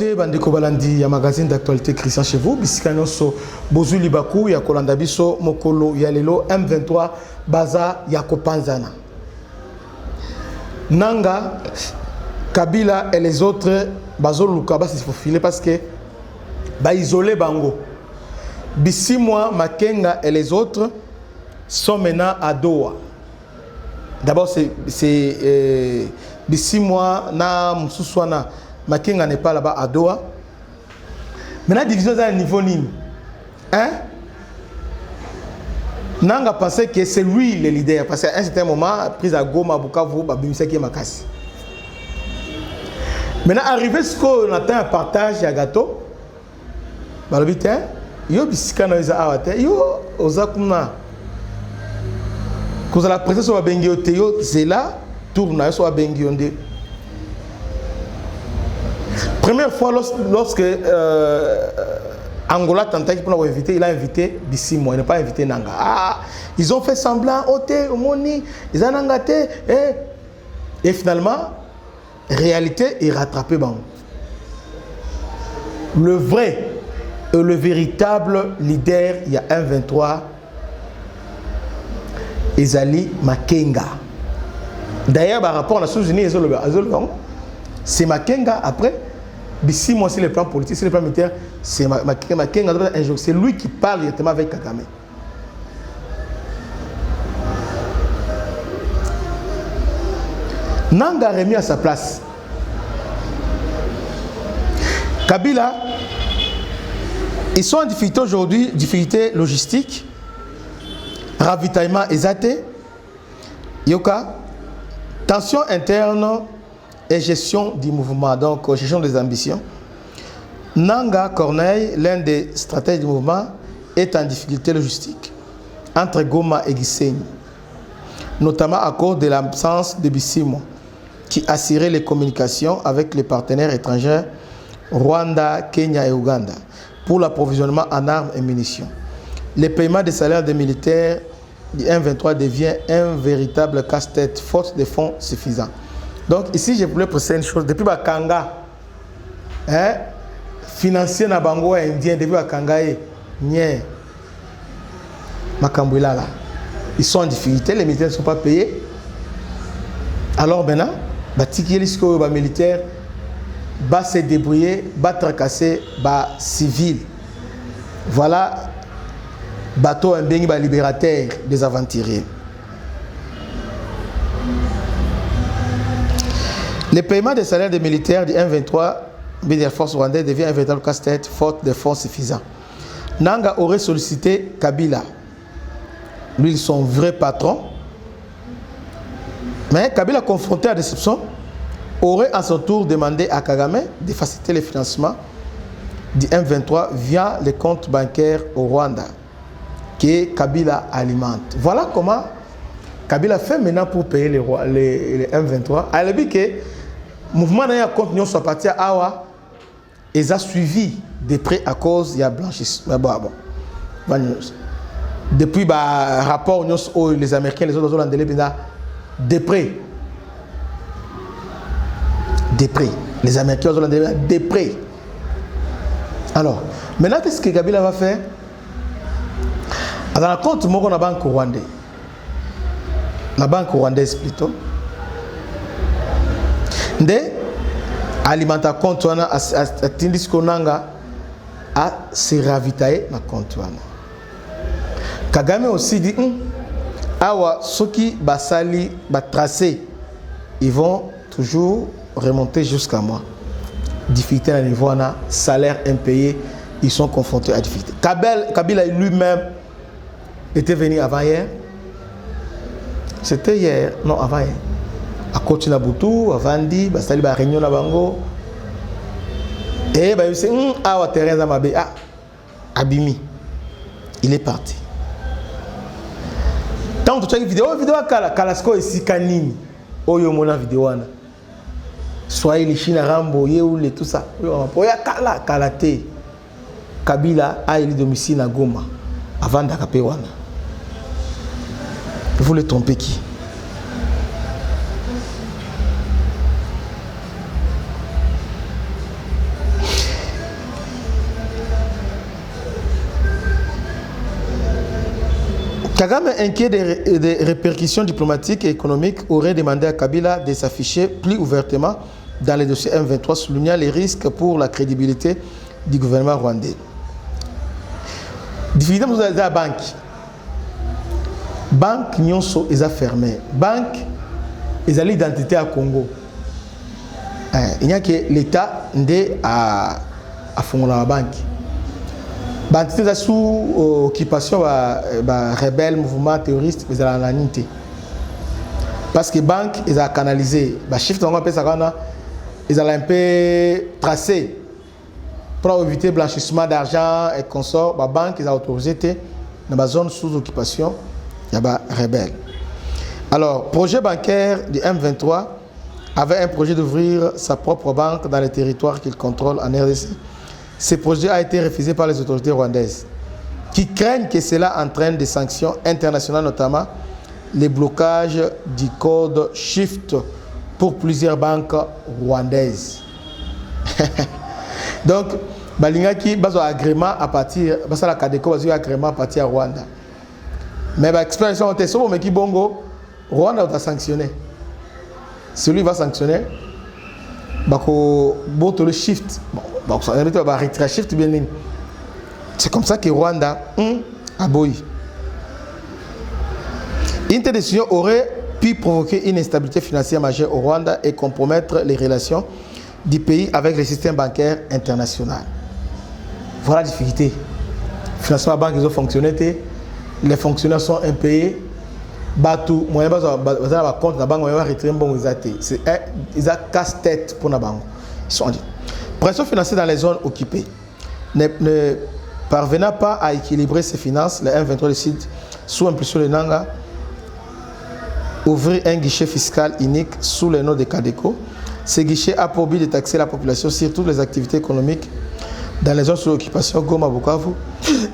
Mbote bandeko balandi ya magazine d'actualité Christian chez vous bisika nyonso bozu libaku ya kolanda biso mokolo ya lelo M23 baza ya kopanzana Nanga Kabila et les autres bazo luka basi fofile parce que ba isolé bango Bissimwa Makenga et les autres sont maintenant à Doha. D'abord c'est Bissimwa na Msuswana Makenga n'est pas là-bas à Doha. Maintenant, division à un niveau nini. Hein? Nanga pensait que c'est lui le leader. Parce qu'à un certain moment, prise à Goma, Bukavu, Babimisa qui est Makassi. Maintenant, arrivé ce qu'on atteint un partage à gâteau, Balobite, yo bisikana isa awate, yo ozakuna. Quand la présence soit bengio teo, c'est là, tourne, soit bengio de. Première fois, lorsque Angola tentait pour l'inviter, il a invité Bissimo, il n'a pas invité Nanga. Ah, ils ont fait semblant, Ote, Omoni, ils ont nangaté, et finalement, réalité est rattrapée. Bon. Le vrai et le véritable leader, il y a un 23, Ezali Makenga. D'ailleurs, par rapport à la Nations-Unies, c'est Makenga après. Si moi c'est le plan politique, c'est le plan militaire, c'est Makenga, c'est lui qui parle directement avec Kagame. Nanga remis à sa place. Kabila, ils sont en difficulté aujourd'hui, difficulté logistique, ravitaillement exaté, Yoka, tension interne et gestion du mouvement, donc gestion des ambitions. Nanga Corneille, l'un des stratèges du mouvement, est en difficulté logistique entre Goma et Gisenyi, notamment à cause de l'absence de Bissimo, qui assurait les communications avec les partenaires étrangers Rwanda, Kenya et Ouganda pour l'approvisionnement en armes et munitions. Le paiement des salaires des militaires du M23 devient un véritable casse-tête, faute de fonds suffisants. Donc ici, je voulais préciser une chose. Depuis Bakanga, financier na bango indien, depuis Bakanga, ils sont en difficulté, les militaires ne sont pas payés. Alors maintenant, les militaires va se débrouiller, va tracasser, va civil. Voilà, bateau un bien libérateur des aventuriers. Le paiement des salaires des militaires du M23, des forces rwandaises, devient un véritable casse-tête, faute de fonds suffisants. Nanga aurait sollicité Kabila, lui son vrai patron, mais Kabila, confronté à déception, aurait à son tour demandé à Kagame de faciliter le financement du M23 via les comptes bancaires au Rwanda, que Kabila alimente. Voilà comment Kabila fait maintenant pour payer les M23. Elle a dit que le mouvement n'a pas compte soit parti à Awa et ils ont suivi de près à cause de blanchissement. Depuis le rapport les Américains, les autres de près. Les Américains, de près. Alors, maintenant, qu'est-ce que Kabila va faire? Dans le compte, moi, on a la banque rwandaise. La banque rwandaise plutôt. De alimenta compte wana atindis konanga a se ravitailler na compte wana. Kagame aussi dit awa soki basali ba tracé ils vont toujours remonter jusqu'à moi. Difficulté à niveau wana, salaire impayé, ils sont confrontés à difficulté. Kabila lui-même était venu avant hier. C'était hier, non avant hier. À côté de Boutou, à Vandi, à Sali, à Réunion, à Bango. Et il dit, ah, Thérèse Mabé, ah, Abimi. Il est parti. Tant que tu as une vidéo, à Kalasko ici, Kanini. Oyo mona vidéo. Soyez les Chine Rambo, Yeoul et tout ça. Oya Kala, Kalate. Kabila a élu domicile à Goma. Avant d'Akape Wana. Vous voulez tromper qui? Kagame, inquiet des répercussions diplomatiques et économiques, aurait demandé à Kabila de s'afficher plus ouvertement dans les dossiers M23, soulignant les risques pour la crédibilité du gouvernement rwandais. Difficulté pour la banque. Banque nyonso est fermée. Banque est l'identité à Congo. Il n'y a que l'État à fond la banque. Banque est sous occupation rebelle, mouvement terroriste, mais elle a l'anité. Parce que banque est canalisé. Shift on appelle ça ils ont un peu tracé pour éviter le blanchissement d'argent et consorts. La banque est autorisée dans la zone sous occupation. Il y a des rebelles. Alors, projet bancaire du M23 avait un projet d'ouvrir sa propre banque dans les territoires qu'il contrôle en RDC. Ce projet a été refusé par les autorités rwandaises, qui craignent que cela entraîne des sanctions internationales, notamment les blocages du code SHIFT pour plusieurs banques rwandaises. Donc, Balingaki a un agrément à partir, la Kadeko a un agrément à partir de Rwanda. Mais l'expression est so mais qui bongo, Rwanda va sanctionner. Celui va sanctionner, le shift. C'est comme ça que Rwanda a boyi. Une telle décision aurait pu provoquer une instabilité financière majeure au Rwanda et compromettre les relations du pays avec le système bancaire international. Voilà la difficulté. Le financement banque ils ont fonctionné, les fonctionnaires sont impayés. Batou, moi, je vais compte la banque, moi, je vais retirer bon ils ont casse-tête pour la banque. Ils sont dit. Pression financière dans les zones occupées. Ne parvenant pas à équilibrer ses finances, le M23 décide, sous impulsion de Nanga, ouvrir un guichet fiscal unique sous le nom de Kadeko. Ce guichet a pour but de taxer la population sur toutes les activités économiques dans les zones sous occupation, Goma, Bukavu,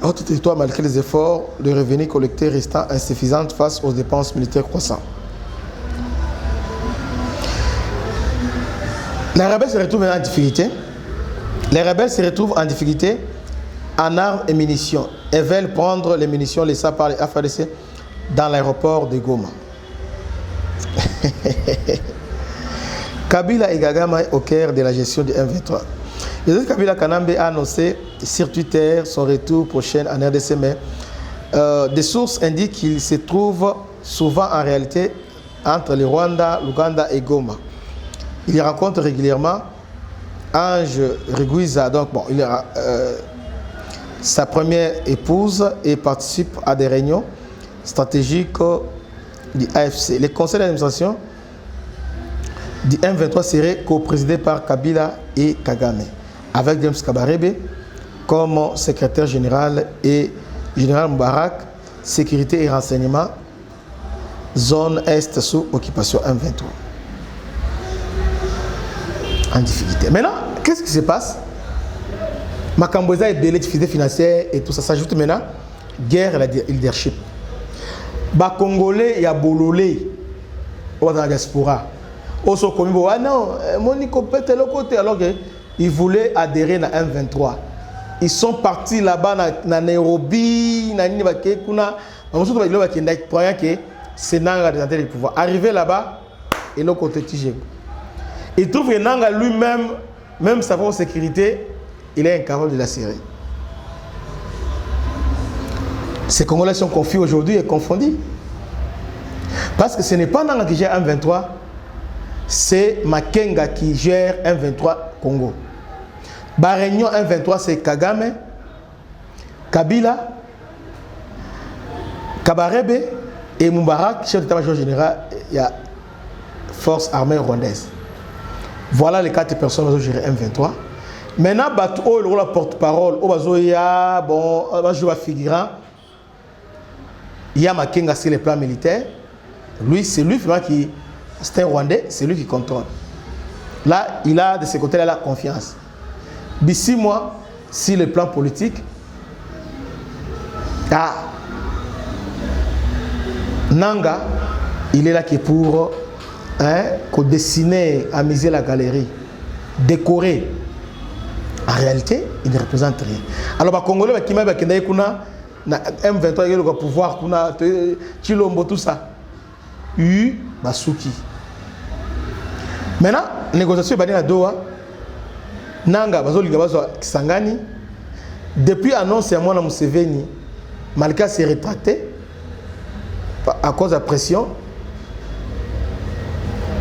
autres territoires, malgré les efforts de revenus collectés restant insuffisants face aux dépenses militaires croissantes. Les rebelles se retrouvent en difficulté. Les rebelles se retrouvent en difficulté en armes et munitions et veulent prendre les munitions laissées par les FARDC dans l'aéroport de Goma. Kabila et Kagame au cœur de la gestion du M23. Le Kabila Kanambe a annoncé sur Twitter son retour prochain en RDC, mais des sources indiquent qu'il se trouve souvent en réalité entre le Rwanda, l'Ouganda et Goma. Il y rencontre régulièrement Ange Riguiza, donc bon, il a sa première épouse et participe à des réunions stratégiques du AFC. Les conseils d'administration du M23 serait co-présidé par Kabila et Kagame, avec James Kabarebe comme secrétaire général et général Moubarak, sécurité et renseignement, zone Est sous occupation M23. En difficulté. Maintenant, qu'est-ce qui se passe? Makamboza est belé, difficulté financière et tout ça s'ajoute maintenant. Guerre et leadership. Ba Congolais, il y a Bololé, dans la diaspora. Oso Komibo, ah non, Monico pète le côté alors qu'ils voulaient adhérer à M23. Ils sont partis là-bas dans Nairobi, dans Nibakekuna. C'est Nanga de le pouvoir. Arrivé là-bas, et l'autre côté Tigé. Il trouve que Nanga lui-même, même sa force de sécurité, il est incapable de la serrer. Ces Congolais sont confus aujourd'hui et confondus. Parce que ce n'est pas Nanga qui gère M23, c'est Makenga qui gère M23 Congo. La réunion M23, c'est Kagame, Kabila, Kabarebe et Moubarak, chef d'état-major général, il y a force armée rwandaise. Voilà les 4 personnes qui ont géré M23. Maintenant, il y a la porte-parole, il y a un figurant, il y a Makenga sur le plan militaire. Lui, c'est lui qui, c'est un Rwandais, c'est lui qui contrôle. Là, il a de ce côté-là la confiance. D'ici moi, sur le plan politique, Nanga, il est là qui est pour dessiner, amuser la galerie, décorer. En réalité, il ne représente rien. Alors, les Congolais qui m'ont dit M23 il y a le pouvoir kuna Chilombo tout ça basuki maintenant négociation bani à Doha nanga bazolinga bazo Kisangani depuis annonce à moi na Museveni Malika s'est rétracté à cause de la pression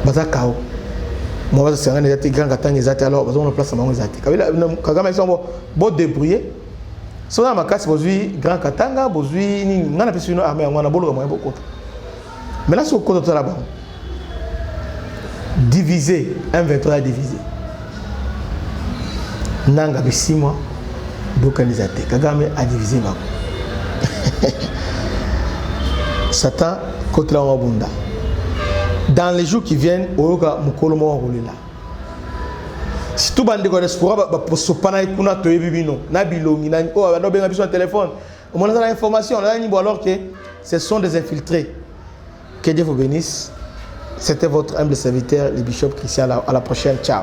baza kao moi Kisangani était grand katanga ezate alors bazo na place bango ezate Kagame sont bon débrouiller so na makasi bozui grand katanga bozui ni ngana pesi no armée ngana bolo mo beaucoup mais là sur côté là-bas divisé M23 divisé nanga be 6 mois d'organisation Kagame a divisé bako Satan contre la Wabunda dans les jours qui viennent oyoka mukolo mo rolila si tout bande ko espoir ba sopana kuna to ebibino na bilongi na o ba benga biso téléphone on a l'information là ni alors que ce sont des infiltrés. Que Dieu vous bénisse. C'était votre humble serviteur le bishop Christian. À la prochaine, ciao.